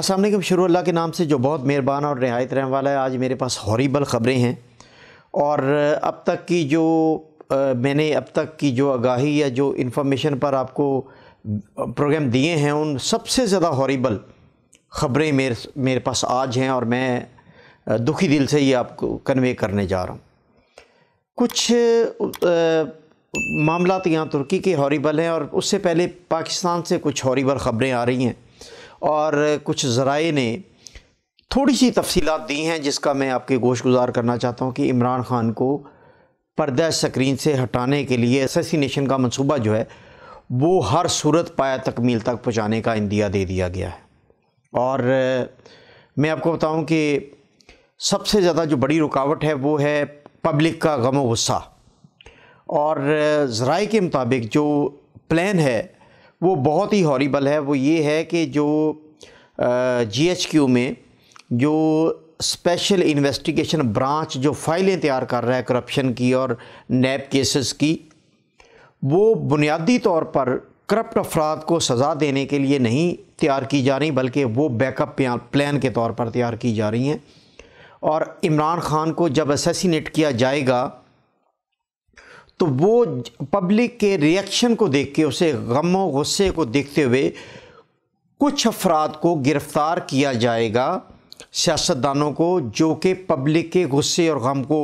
السلام علیکم، شروع اللہ کے نام سے جو بہت مہربان اور نہایت رحم والا ہے۔ آج میرے پاس ہاریبل خبریں ہیں، اور اب تک کی جو آگاہی یا جو انفارمیشن پر آپ کو پروگرام دیے ہیں، ان سب سے زیادہ ہاریبل خبریں میرے پاس آج ہیں، اور میں دکھی دل سے یہ آپ کو کنوے کرنے جا رہا ہوں۔ کچھ معاملات یہاں ترکی کے ہاریبل ہیں، اور اس سے پہلے پاکستان سے کچھ ہاریبل خبریں آ رہی ہیں، اور کچھ ذرائع نے تھوڑی سی تفصیلات دی ہیں جس کا میں آپ کے گوش گزار کرنا چاہتا ہوں کہ عمران خان کو پردہ سکرین سے ہٹانے کے لیے اسیسینیشن کا منصوبہ جو ہے وہ ہر صورت پایہ تکمیل تک پہنچانے کا عندیہ دے دیا گیا ہے۔ اور میں آپ کو بتاؤں کہ سب سے زیادہ جو بڑی رکاوٹ ہے وہ ہے پبلک کا غم و غصہ، اور ذرائع کے مطابق جو پلان ہے وہ بہت ہی ہاریبل ہے۔ وہ یہ ہے کہ جو جی ایچ کیو میں جو اسپیشل انویسٹیگیشن برانچ جو فائلیں تیار کر رہا ہے کرپشن کی اور نیب کیسز کی، وہ بنیادی طور پر کرپٹ افراد کو سزا دینے کے لیے نہیں تیار کی جا رہی، بلکہ وہ بیک اپ پلان کے طور پر تیار کی جا رہی ہیں۔ اور عمران خان کو جب اسیسینیٹ کیا جائے گا تو وہ پبلک کے ریئیکشن کو دیکھ کے، اسے غم و غصے کو دیکھتے ہوئے کچھ افراد کو گرفتار کیا جائے گا، سیاستدانوں کو، جو کہ پبلک کے غصے اور غم کو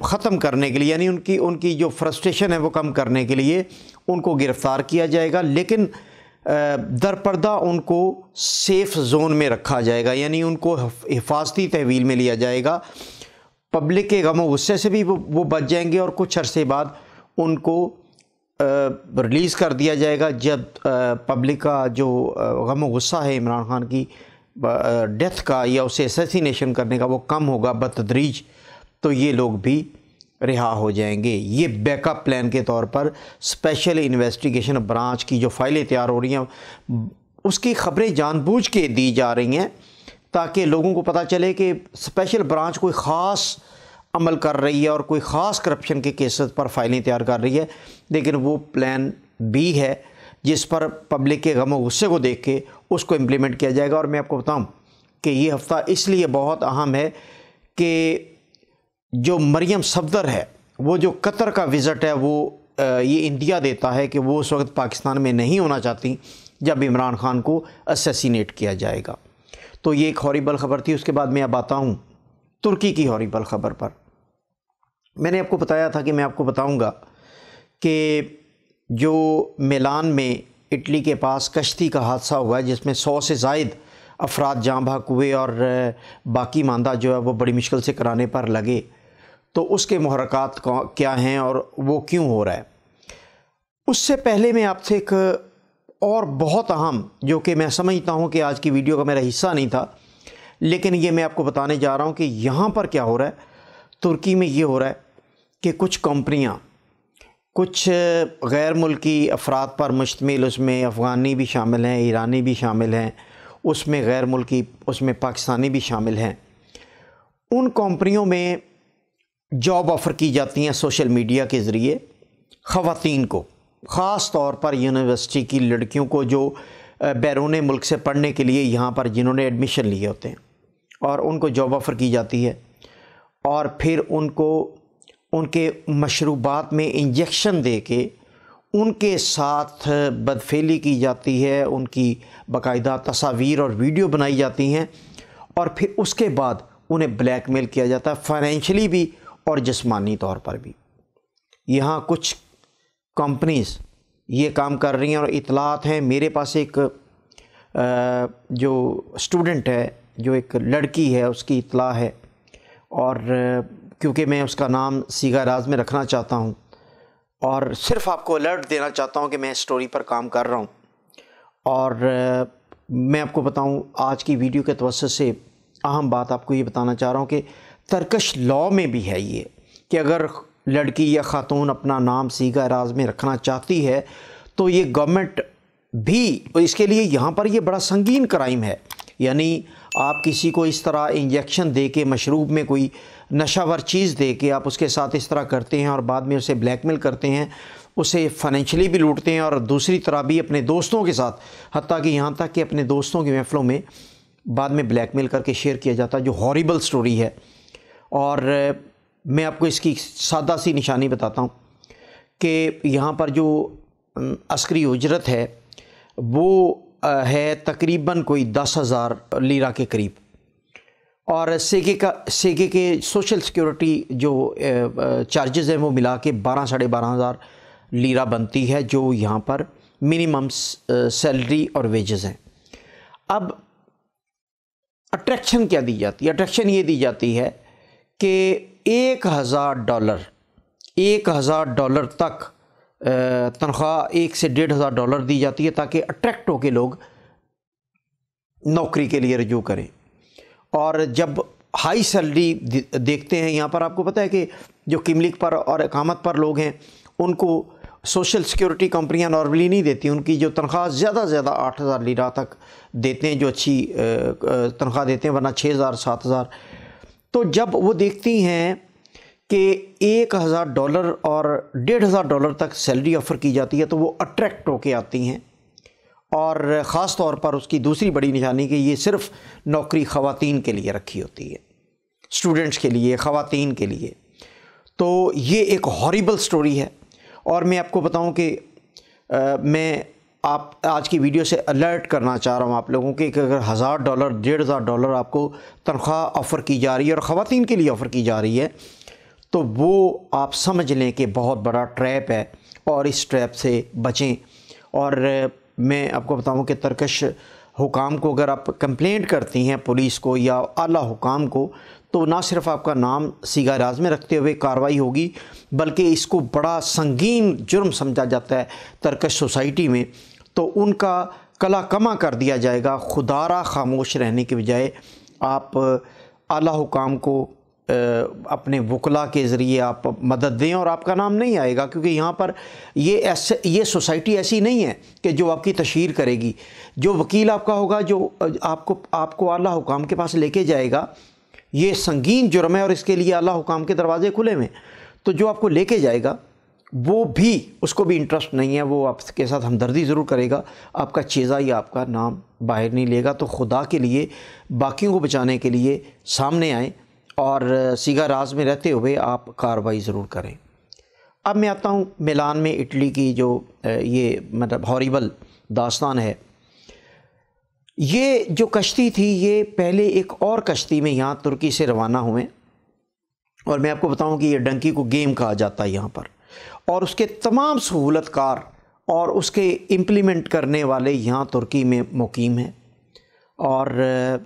ختم کرنے کے لیے، یعنی ان کی جو فرسٹریشن ہے وہ کم کرنے کے لیے ان کو گرفتار کیا جائے گا، لیکن درپردہ ان کو سیف زون میں رکھا جائے گا، یعنی ان کو حفاظتی تحویل میں لیا جائے گا۔ پبلک کے غم و غصے سے بھی وہ بچ جائیں گے، اور کچھ عرصے بعد ان کو ریلیز کر دیا جائے گا جب پبلک کا جو غم و غصہ ہے عمران خان کی ڈیتھ کا یا اسے اسیسینیشن کرنے کا وہ کم ہوگا بتدریج، تو یہ لوگ بھی رہا ہو جائیں گے۔ یہ بیک اپ پلان کے طور پر اسپیشل انویسٹیگیشن برانچ کی جو فائلیں تیار ہو رہی ہیں اس کی خبریں جان بوجھ کے دی جا رہی ہیں تاکہ لوگوں کو پتہ چلے کہ اسپیشل برانچ کوئی خاص عمل کر رہی ہے اور کوئی خاص کرپشن کے کیسز پر فائلیں تیار کر رہی ہے، لیکن وہ پلان بی ہے جس پر پبلک کے غم و غصے کو دیکھ کے اس کو امپلیمنٹ کیا جائے گا۔ اور میں آپ کو بتاؤں کہ یہ ہفتہ اس لیے بہت اہم ہے کہ جو مریم صفدر ہے، وہ جو قطر کا وزٹ ہے، وہ یہ عندیہ دیتا ہے کہ وہ اس وقت پاکستان میں نہیں ہونا چاہتی جب عمران خان کو اسیسینیٹ کیا جائے گا۔ تو یہ ایک ہاریبل خبر تھی۔ اس کے بعد میں اب آتا ہوں ترکی کی ہاریبل خبر پر۔ میں نے آپ کو بتایا تھا کہ میں آپ کو بتاؤں گا کہ جو میلان میں اٹلی کے پاس کشتی کا حادثہ ہوا ہے جس میں 100 سے زائد افراد جاں بحق ہوئے، اور باقی ماندہ جو ہے وہ بڑی مشکل سے کرانے پر لگے، تو اس کے محرکات کیا ہیں اور وہ کیوں ہو رہا ہے۔ اس سے پہلے میں آپ سے ایک اور بہت اہم، جو کہ میں سمجھتا ہوں کہ آج کی ویڈیو کا میرا حصہ نہیں تھا، لیکن یہ میں آپ کو بتانے جا رہا ہوں کہ یہاں پر کیا ہو رہا ہے۔ ترکی میں یہ ہو رہا ہے کہ کچھ کمپنیاں کچھ غیر ملکی افراد پر مشتمل، اس میں افغانی بھی شامل ہیں، ایرانی بھی شامل ہیں، اس میں غیر ملکی، اس میں پاکستانی بھی شامل ہیں، ان کمپنیوں میں جاب آفر کی جاتی ہیں سوشل میڈیا کے ذریعے خواتین کو، خاص طور پر یونیورسٹی کی لڑکیوں کو جو بیرون ملک سے پڑھنے کے لیے یہاں پر جنہوں نے ایڈمیشن لیے ہوتے ہیں، اور ان کو جاب آفر کی جاتی ہے، اور پھر ان کو ان کے مشروبات میں انجیکشن دے کے ان کے ساتھ بدفعلی کی جاتی ہے، ان کی باقاعدہ تصاویر اور ویڈیو بنائی جاتی ہیں، اور پھر اس کے بعد انہیں بلیک میل کیا جاتا ہے، فائنینشلی بھی اور جسمانی طور پر بھی۔ یہاں کچھ کمپنیز یہ کام کر رہی ہیں، اور اطلاعات ہیں میرے پاس۔ ایک جو اسٹوڈنٹ ہے، جو ایک لڑکی ہے، اس کی اطلاع ہے، اور کیونکہ میں اس کا نام صیغہ راز میں رکھنا چاہتا ہوں اور صرف آپ کو الرٹ دینا چاہتا ہوں کہ میں اسٹوری پر کام کر رہا ہوں، اور میں آپ کو بتاؤں آج کی ویڈیو کے توسط سے اہم بات آپ کو یہ بتانا چاہ رہا ہوں کہ ترکش لاء میں بھی ہے یہ کہ اگر لڑکی یا خاتون اپنا نام صیغہ راز میں رکھنا چاہتی ہے تو یہ گورنمنٹ بھی اس کے لیے یہاں پر یہ بڑا سنگین کرائم ہے۔ یعنی آپ کسی کو اس طرح انجیکشن دے کے، مشروب میں کوئی نشہ ور چیز دے کے آپ اس کے ساتھ اس طرح کرتے ہیں اور بعد میں اسے بلیک میل کرتے ہیں، اسے فائنینشلی بھی لوٹتے ہیں اور دوسری طرح بھی اپنے دوستوں کے ساتھ، حتیٰ کہ یہاں تک کہ اپنے دوستوں کی محفلوں میں بعد میں بلیک میل کر کے شیئر کیا جاتا ہے، جو ہاریبل سٹوری ہے۔ اور میں آپ کو اس کی سادہ سی نشانی بتاتا ہوں کہ یہاں پر جو عسکری اجرت ہے وہ ہے تقریباً کوئی 10,000 لیرہ کے قریب، اور سیگے کے سوشل سیکیورٹی جو چارجز ہیں وہ ملا کے 12,500 12,000 لیرہ بنتی ہے، جو یہاں پر منیمم سیلری اور ویجز ہیں۔ اب اٹریکشن کیا دی جاتی ہے؟ اٹریکشن یہ دی جاتی ہے کہ $1,000 تک تنخواہ، 1 سے $1,500 دی جاتی ہے تاکہ اٹریکٹ ہو کے لوگ نوکری کے لیے رجوع کریں۔ اور جب ہائی سیلری دیکھتے ہیں، یہاں پر آپ کو پتہ ہے کہ جو کملک پر اور اقامت پر لوگ ہیں ان کو سوشل سیکیورٹی کمپنیاں نارملی نہیں دیتی، ان کی جو تنخواہ زیادہ سے زیادہ 8,000 لیرہ تک دیتے ہیں، جو اچھی تنخواہ دیتے ہیں، ورنہ 6,000 7,000۔ تو جب وہ دیکھتی ہیں کہ $1,000 اور $1,500 تک سیلری آفر کی جاتی ہے تو وہ اٹریکٹ ہو کے آتی ہیں۔ اور خاص طور پر اس کی دوسری بڑی نشانی کہ یہ صرف نوکری خواتین کے لیے رکھی ہوتی ہے، اسٹوڈنٹس کے لیے، خواتین کے لیے۔ تو یہ ایک ہاریبل سٹوری ہے، اور میں آپ کو بتاؤں کہ میں آج کی ویڈیو سے الرٹ کرنا چاہ رہا ہوں آپ لوگوں کے کہ اگر $1,000 $1,500 آپ کو تنخواہ آفر کی جا رہی ہے اور خواتین کے لیے آفر کی جا رہی ہے تو وہ آپ سمجھ لیں کہ بہت بڑا ٹریپ ہے، اور اس ٹریپ سے بچیں۔ اور میں آپ کو بتاؤں کہ ترکش حکام کو اگر آپ کمپلینٹ کرتی ہیں پولیس کو یا اعلیٰ حکام کو، تو نہ صرف آپ کا نام سیگا راز میں رکھتے ہوئے کارروائی ہوگی، بلکہ اس کو بڑا سنگین جرم سمجھا جاتا ہے ترکش سوسائٹی میں، تو ان کا کلا کما کر دیا جائے گا۔ خدارہ خاموش رہنے کے بجائے آپ اعلیٰ حکام کو اپنے وکلاء کے ذریعے آپ مدد دیں، اور آپ کا نام نہیں آئے گا، کیونکہ یہاں پر یہ سوسائٹی ایسی نہیں ہے کہ جو آپ کی تشہیر کرے گی۔ جو وکیل آپ کا ہوگا، جو آپ کو اعلیٰ حکام کے پاس لے کے جائے گا، یہ سنگین جرم ہے اور اس کے لیے اعلیٰ حکام کے دروازے کھلے ہوئے ہیں، تو جو آپ کو لے کے جائے گا وہ بھی، اس کو بھی انٹرسٹ نہیں ہے، وہ آپ کے ساتھ ہمدردی ضرور کرے گا، آپ کا چیزہ یا آپ کا نام باہر نہیں لے گا۔ تو خدا کے لیے، باقیوں کو بچانے کے لیے سامنے آئیں اور سیگا راز میں رہتے ہوئے آپ کارروائی ضرور کریں۔ اب میں آتا ہوں میلان میں اٹلی کی جو یہ مطلب ہاریبل داستان ہے۔ یہ جو کشتی تھی یہ پہلے ایک اور کشتی میں یہاں ترکی سے روانہ ہوئے، اور میں آپ کو بتاؤں کہ یہ ڈنکی کو گیم کہا جاتا ہے یہاں پر، اور اس کے تمام سہولت کار اور اس کے امپلیمنٹ کرنے والے یہاں ترکی میں مقیم ہیں، اور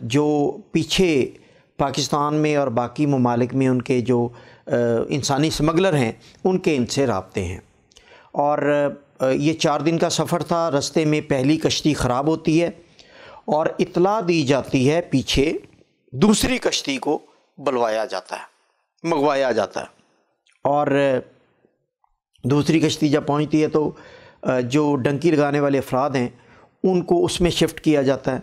جو پیچھے پاکستان میں اور باقی ممالک میں ان کے جو انسانی سمگلر ہیں ان کے ان سے رابطے ہیں۔ اور یہ 4 دن کا سفر تھا، رستے میں پہلی کشتی خراب ہوتی ہے اور اطلاع دی جاتی ہے، پیچھے دوسری کشتی کو منگوایا جاتا ہے، اور دوسری کشتی جب پہنچتی ہے تو جو ڈنکی لگانے والے افراد ہیں ان کو اس میں شفٹ کیا جاتا ہے،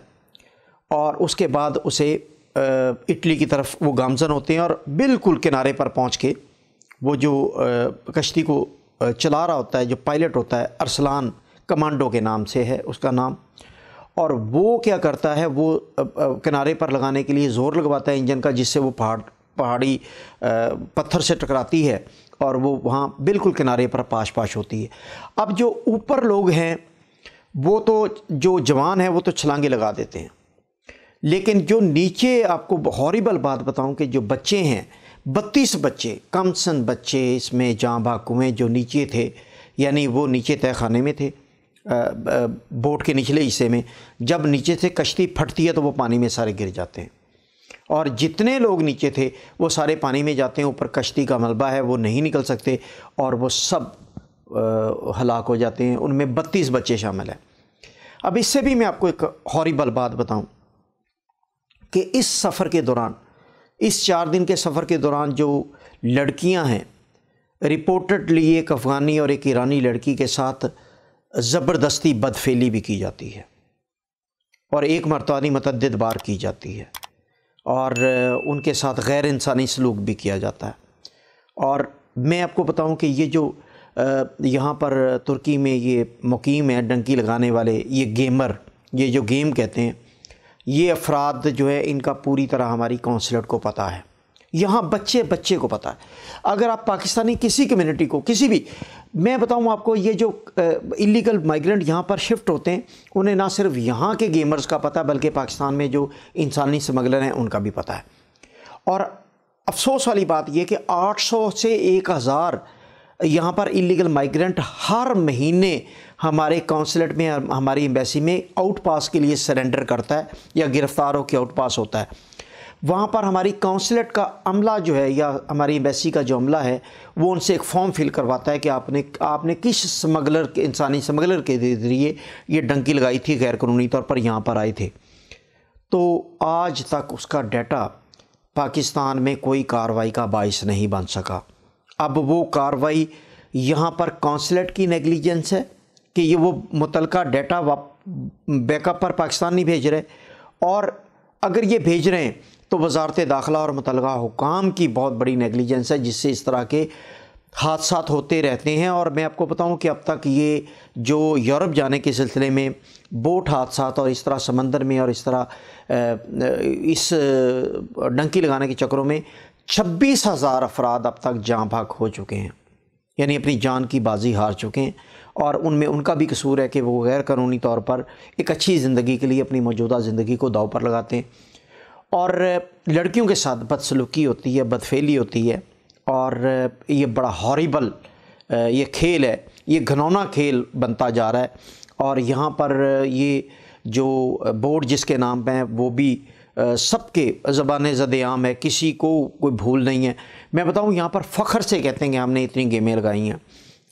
اور اس کے بعد اسے اٹلی کی طرف وہ گامزن ہوتے ہیں، اور بالکل کنارے پر پہنچ کے وہ جو کشتی کو چلا رہا ہوتا ہے، جو پائلٹ ہوتا ہے، ارسلان کمانڈو کے نام سے ہے اس کا نام، اور وہ کیا کرتا ہے، وہ کنارے پر لگانے کے لیے زور لگواتا ہے انجن کا، جس سے وہ پہاڑی پتھر سے ٹکراتی ہے اور وہ وہاں بالکل کنارے پر پاش ہوتی ہے۔ اب جو اوپر لوگ ہیں وہ تو، جو جوان ہیں وہ تو چھلانگے لگا دیتے ہیں، لیکن جو نیچے، آپ کو ہاریبل بات بتاؤں کہ جو بچے ہیں، 32 بچے، کم سن بچے اس میں جاں بحق ہوئے جو نیچے تھے، یعنی وہ نیچے تہہ خانے میں تھے، بوٹ کے نچلے حصے میں۔ جب نیچے سے کشتی پھٹتی ہے تو وہ پانی میں سارے گر جاتے ہیں، اور جتنے لوگ نیچے تھے وہ سارے پانی میں جاتے ہیں، اوپر کشتی کا ملبہ ہے وہ نہیں نکل سکتے، اور وہ سب ہلاک ہو جاتے ہیں، ان میں 32 بچے شامل ہیں۔ اب اس سے بھی میں آپ کو ایک ہاریبل بات بتاؤں کہ اس سفر کے دوران، اس 4 دن کے سفر کے دوران جو لڑکیاں ہیں، رپورٹڈلی ایک افغانی اور ایک ایرانی لڑکی کے ساتھ زبردستی بدفعلی بھی کی جاتی ہے، اور ایک مرتبہ نہیں متعدد بار کی جاتی ہے، اور ان کے ساتھ غیر انسانی سلوک بھی کیا جاتا ہے۔ اور میں آپ کو بتاؤں کہ یہ جو یہاں پر ترکی میں یہ مقیم ہے ڈنکی لگانے والے یہ گیمر، یہ جو گیم کہتے ہیں، یہ افراد جو ہے ان کا پوری طرح ہماری کونسلیٹ کو پتہ ہے، یہاں بچے کو پتہ ہے۔ اگر آپ پاکستانی کسی کمیونٹی کو کسی بھی، میں بتاؤں آپ کو، یہ جو ایلیگل مائیگرنٹ یہاں پر شفٹ ہوتے ہیں انہیں نہ صرف یہاں کے گیمرز کا پتہ بلکہ پاکستان میں جو انسانی سمگلر ہیں ان کا بھی پتہ ہے۔ اور افسوس والی بات یہ کہ 800 سے 1000 یہاں پر ایلیگل مائیگرنٹ ہر مہینے ہمارے کونسلیٹ میں، ہماری ایمبیسی میں آؤٹ پاس کے لیے سرنڈر کرتا ہے یا گرفتار ہو کے آؤٹ پاس ہوتا ہے۔ وہاں پر ہماری کونسلیٹ کا عملہ جو ہے یا ہماری ایمبیسی کا جو عملہ ہے وہ ان سے ایک فارم فل کرواتا ہے کہ آپ نے کس سمگلر کے، انسانی سمگلر کے ذریعے یہ ڈنکی لگائی تھی، غیر قانونی طور پر یہاں پر آئے تھے۔ تو آج تک اس کا ڈیٹا پاکستان میں کوئی کارروائی کا باعث نہیں بن سکا۔ اب وہ کارروائی یہاں پر کونسلیٹ کی نیگلیجنس ہے کہ یہ وہ متعلقہ ڈیٹا بیک اپ پر پاکستان نہیں بھیج رہے، اور اگر یہ بھیج رہے ہیں تو وزارت داخلہ اور متعلقہ حکام کی بہت بڑی نیگلیجنس ہے، جس سے اس طرح کے حادثات ہوتے رہتے ہیں۔ اور میں آپ کو بتاؤں کہ اب تک یہ جو یورپ جانے کے سلسلے میں بوٹ حادثات اور اس طرح سمندر میں اور اس طرح اس ڈنکی لگانے کے چکروں میں 26,000 افراد اب تک جاں بحق ہو چکے ہیں، یعنی اپنی جان کی بازی ہار چکے ہیں، اور ان میں ان کا بھی قصور ہے کہ وہ غیر قانونی طور پر ایک اچھی زندگی کے لیے اپنی موجودہ زندگی کو داؤ پر لگاتے ہیں، اور لڑکیوں کے ساتھ بدسلوکی ہوتی ہے، بدفعلی ہوتی ہے، اور یہ بڑا ہاریبل یہ کھیل ہے، یہ گھنونا کھیل بنتا جا رہا ہے۔ اور یہاں پر یہ جو بورڈ جس کے نام پہ ہیں وہ بھی سب کے زبان زد عام ہے، کسی کو کوئی بھول نہیں ہے۔ میں بتاؤں یہاں پر فخر سے کہتے ہیں کہ ہم نے اتنی گیمیں لگائی ہیں،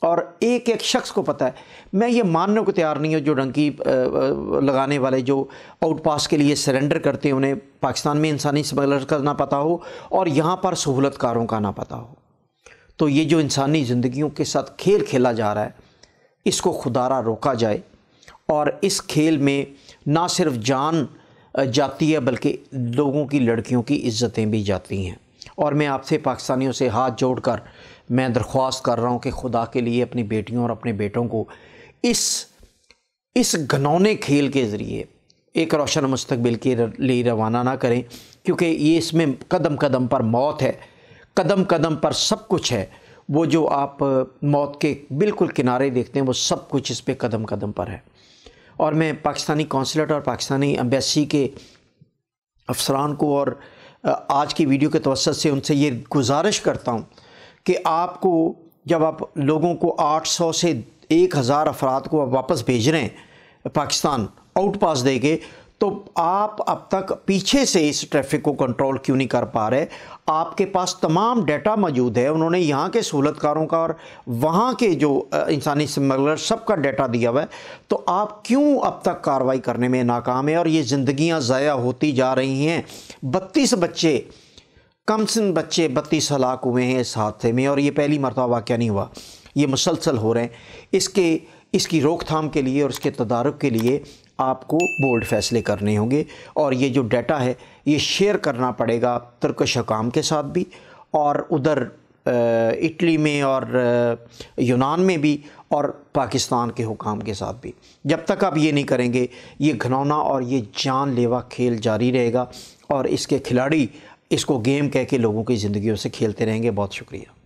اور ایک شخص کو پتہ ہے۔ میں یہ ماننے کو تیار نہیں ہوں جو ڈنکی لگانے والے جو آؤٹ پاس کے لیے سرنڈر کرتے ہیں انہیں پاکستان میں انسانی سمگلر کا نہ پتہ ہو اور یہاں پر سہولت کاروں کا نہ پتہ ہو۔ تو یہ جو انسانی زندگیوں کے ساتھ کھیل کھیلا جا رہا ہے اس کو خدارہ روکا جائے، اور اس کھیل میں نہ صرف جان جاتی ہے بلکہ لوگوں کی، لڑکیوں کی عزتیں بھی جاتی ہیں۔ اور میں آپ سے پاکستانیوں سے ہاتھ جوڑ کر میں درخواست کر رہا ہوں کہ خدا کے لیے اپنی بیٹیوں اور اپنے بیٹوں کو اس گھنونے کھیل کے ذریعے ایک روشن مستقبل کے لیے روانہ نہ کریں، کیونکہ یہ اس میں قدم قدم پر موت ہے، قدم قدم پر سب کچھ ہے۔ وہ جو آپ موت کے بالکل کنارے دیکھتے ہیں وہ سب کچھ اس پہ قدم قدم پر ہے۔ اور میں پاکستانی کونسلیٹ اور پاکستانی ایمبیسی کے افسران کو اور آج کی ویڈیو کے توسط سے ان سے یہ گزارش کرتا ہوں کہ آپ کو جب آپ لوگوں کو 800 سے 1000 افراد کو واپس بھیج رہے ہیں پاکستان آؤٹ پاس دے کے، تو آپ اب تک پیچھے سے اس ٹریفک کو کنٹرول کیوں نہیں کر پا رہے؟ آپ کے پاس تمام ڈیٹا موجود ہے، انہوں نے یہاں کے سہولت کاروں کا اور وہاں کے جو انسانی سمگلر سب کا ڈیٹا دیا ہوا ہے، تو آپ کیوں اب تک کارروائی کرنے میں ناکام ہیں؟ اور یہ زندگیاں ضائع ہوتی جا رہی ہیں۔ 32 بچے، کم سن بچے 32 ہلاک ہوئے ہیں اس حادثے میں، اور یہ پہلی مرتبہ واقعہ نہیں ہوا، یہ مسلسل ہو رہے ہیں۔ اس کی روک تھام کے لیے اور اس کے تدارک کے لیے آپ کو بولڈ فیصلے کرنے ہوں گے، اور یہ جو ڈیٹا ہے یہ شیئر کرنا پڑے گا ترکش حکام کے ساتھ بھی، اور ادھر اٹلی میں اور یونان میں بھی، اور پاکستان کے حکام کے ساتھ بھی۔ جب تک آپ یہ نہیں کریں گے یہ گھنونا اور یہ جان لیوا کھیل جاری رہے گا، اور اس کے کھلاڑی اس کو گیم کہہ کے لوگوں کی زندگیوں سے کھیلتے رہیں گے۔ بہت شکریہ۔